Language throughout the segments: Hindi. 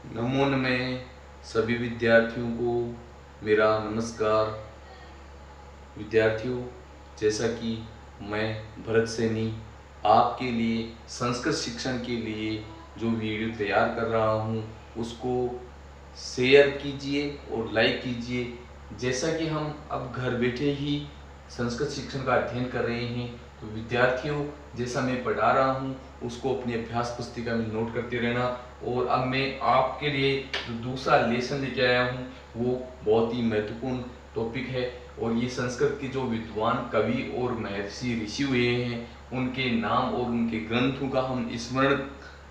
नमो नमः सभी विद्यार्थियों को मेरा नमस्कार। विद्यार्थियों, जैसा कि मैं भरत सैनी आपके लिए संस्कृत शिक्षण के लिए जो वीडियो तैयार कर रहा हूँ उसको शेयर कीजिए और लाइक कीजिए। जैसा कि हम अब घर बैठे ही संस्कृत शिक्षण का अध्ययन कर रहे हैं, तो विद्यार्थियों जैसा मैं पढ़ा रहा हूँ उसको अपनी अभ्यास पुस्तिका में नोट करते रहना। और अब मैं आपके लिए जो दूसरा लेसन लेके आया हूँ वो बहुत ही महत्वपूर्ण टॉपिक है। और ये संस्कृत के जो विद्वान कवि और महर्षि ऋषि हुए हैं उनके नाम और उनके ग्रंथों का हम स्मरण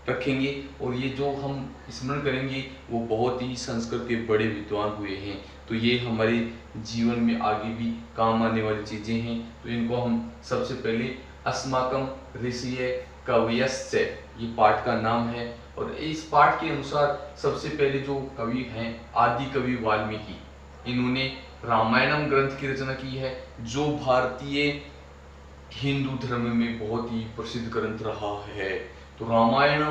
रखेंगे। और ये जो हम स्मरण करेंगे वो बहुत ही संस्कृत के बड़े विद्वान हुए हैं, तो ये हमारे जीवन में आगे भी काम आने वाली चीज़ें हैं। तो इनको हम सबसे पहले अस्माकं ऋषिय कवयस्य, ये पाठ का नाम है। और इस पाठ के अनुसार सबसे पहले जो कवि हैं आदि कवि वाल्मीकि, इन्होंने रामायणम ग्रंथ की रचना की है जो भारतीय हिंदू धर्म में बहुत ही प्रसिद्ध ग्रंथ रहा है। तो रामायण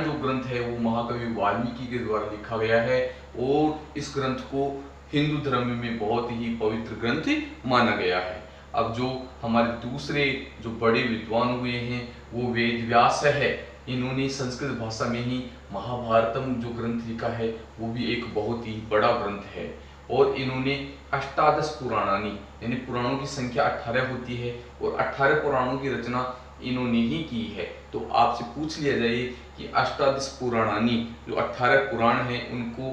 जो ग्रंथ है वो महाकवि वाल्मीकि के द्वारा लिखा गया है और इस ग्रंथ को हिंदू धर्म में बहुत ही पवित्र ग्रंथ माना गया है। अब जो हमारे दूसरे जो बड़े विद्वान हुए हैं वो वेद व्यास है। इन्होंने संस्कृत भाषा में ही महाभारतम जो ग्रंथ लिखा है वो भी एक बहुत ही बड़ा ग्रंथ है। और इन्होंने अष्टादश पुराणानी यानी पुराणों की संख्या 18 होती है और 18 पुराणों की रचना इन्होंने ही की है। तो आपसे पूछ लिया जाए कि अष्टादश पुराणानी जो 18 पुराण हैं उनको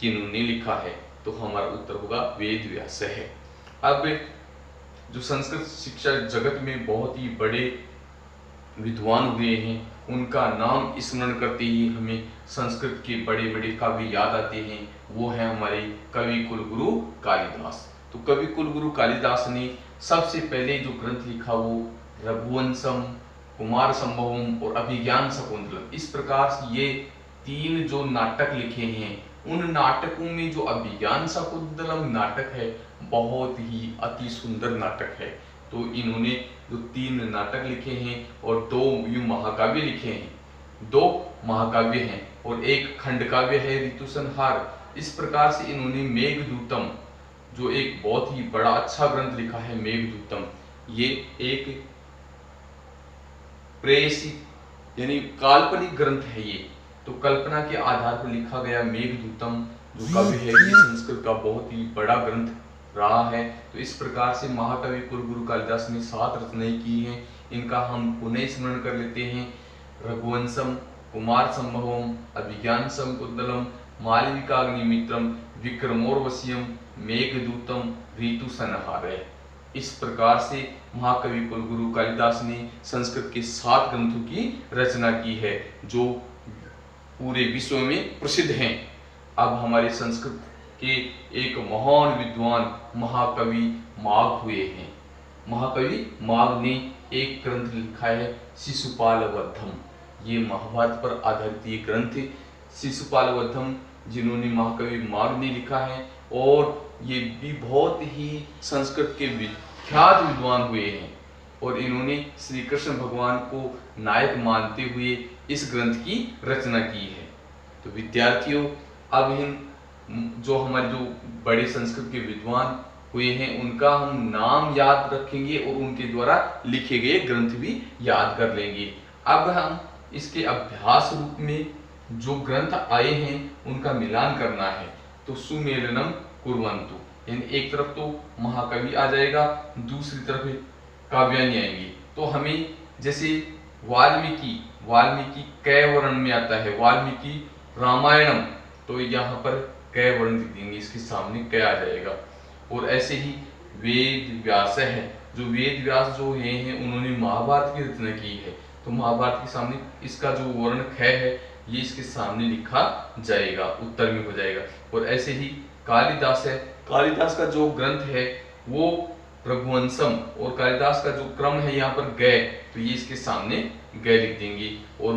किन्होंने लिखा है, तो हमारा उत्तर होगा वेद व्यास है। अब जो संस्कृत शिक्षा जगत में बहुत ही बड़े विद्वान हुए हैं उनका नाम स्मरण करते ही हमें संस्कृत के बड़े बड़े कवि याद आते हैं। वो है हमारे कवि कुलगुरु कालिदास। तो कवि कुलगुरु कालिदास ने सबसे पहले जो ग्रंथ लिखा वो रघुवंशम, कुमार संभवम और अभिज्ञान शकुंतलम, इस प्रकार से ये 3 जो नाटक लिखे हैं उन नाटकों में जो अभिज्ञान शकुंतलम नाटक है बहुत ही अति सुंदर नाटक है। तो इन्होंने जो 3 नाटक लिखे हैं और 2 यु महाकाव्य लिखे हैं, 2 महाकाव्य हैं और एक खंड काव्य है ऋतुसंहार। इस प्रकार से इन्होंने मेघदूतम जो एक बहुत ही बड़ा अच्छा ग्रंथ लिखा है मेघदूतम, ये एक प्रेषित यानी काल्पनिक ग्रंथ है ये। तो कल्पना के आधार पर लिखा गया मेघदूतम जो काव्य है ये संस्कृत का बहुत ही बड़ा ग्रंथ रहा है। तो इस प्रकार से महाकवि कुलगुरु कालिदास ने 7 रचनाएं की हैं। इनका हम पुनः स्मरण कर लेते हैं। रघुवंशम, कुमार संभवम, अभिज्ञान शकुंतलम, मालविकाग्निमित्रम, विक्रमोर्वशीयम, मेघदूतम, ऋतुसंहार। इस प्रकार से महाकवि कुलगुरु कालिदास ने संस्कृत के 7 ग्रंथों की रचना की है जो पूरे विश्व में प्रसिद्ध हैं। अब हमारे संस्कृत के एक महान विद्वान महाकवि माघ हुए हैं। महाकवि माघ ने एक ग्रंथ लिखा है शिशुपाल वधम। ये महाभारत पर आधारित ये ग्रंथ शिशुपाल वधम जिन्होंने महाकवि माघ ने लिखा है और ये भी बहुत ही संस्कृत के विख्यात विद्वान हुए हैं। और इन्होंने श्री कृष्ण भगवान को नायक मानते हुए इस ग्रंथ की रचना की है। तो विद्यार्थियों, अब इन जो हमारे जो बड़े संस्कृत के विद्वान हुए हैं उनका हम नाम याद रखेंगे और उनके द्वारा लिखे गए ग्रंथ भी याद कर लेंगे। अब हम इसके अभ्यास रूप में जो ग्रंथ आए हैं उनका मिलान करना है। तो सुमेलनम कुर्वन्तु, यानी एक तरफ तो महाकवि आ जाएगा, दूसरी तरफ काव्यानि आएंगी। तो हमें जैसे वाल्मीकि कै वर्ण में आता है, वाल्मीकि रामायणम, तो यहाँ पर कै वर्ण लिख देंगे, इसके सामने कै आ जाएगा। और ऐसे ही वेद व्यास है, जो वेद व्यास जो हैं उन्होंने महाभारत की रचना की है, तो महाभारत के सामने इसका जो वर्ण ख है ये इसके सामने लिखा जाएगा, उत्तर में हो जाएगा। और ऐसे ही कालिदास है, कालिदास का जो ग्रंथ है वो रघुवंशम और कालिदास का जो क्रम है यहाँ पर गय, तो ये इसके सामने गय लिख देंगे। और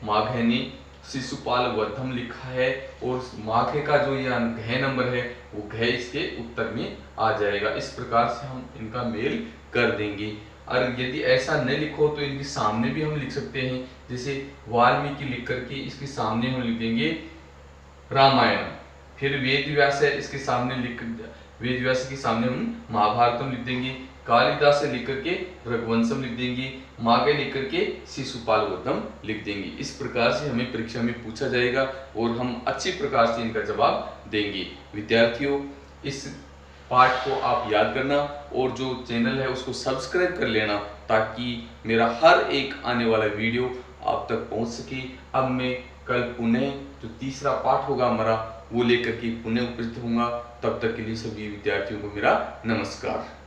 माघे ने शिशुपाल वधम लिखा है और माघे का जो यह घ नंबर है वो घ इसके उत्तर में आ जाएगा। इस प्रकार से हम इनका मेल कर देंगे। और यदि ऐसा न लिखो तो इनके सामने भी हम लिख सकते हैं। जैसे वाल्मीकि लिख करके इसके सामने हम लिख देंगे रामायण। फिर वेद व्यास है, इसके सामने वेद व्यास के सामने हम महाभारतम लिख देंगे। कालिदास से लिख करके रघुवंशम लिख देंगे। मागे लिख करके शिशुपाल वधम लिख देंगे। इस प्रकार से हमें परीक्षा में पूछा जाएगा और हम अच्छी प्रकार से इनका जवाब देंगे। विद्यार्थियों, इस पाठ को आप याद करना और जो चैनल है उसको सब्सक्राइब कर लेना, ताकि मेरा हर एक आने वाला वीडियो आप तक पहुंच सके। अब मैं कल पुनः जो तीसरा पाठ होगा हमारा वो लेकर के पुनः उपस्थित होऊंगा। तब तक के लिए सभी विद्यार्थियों को मेरा नमस्कार।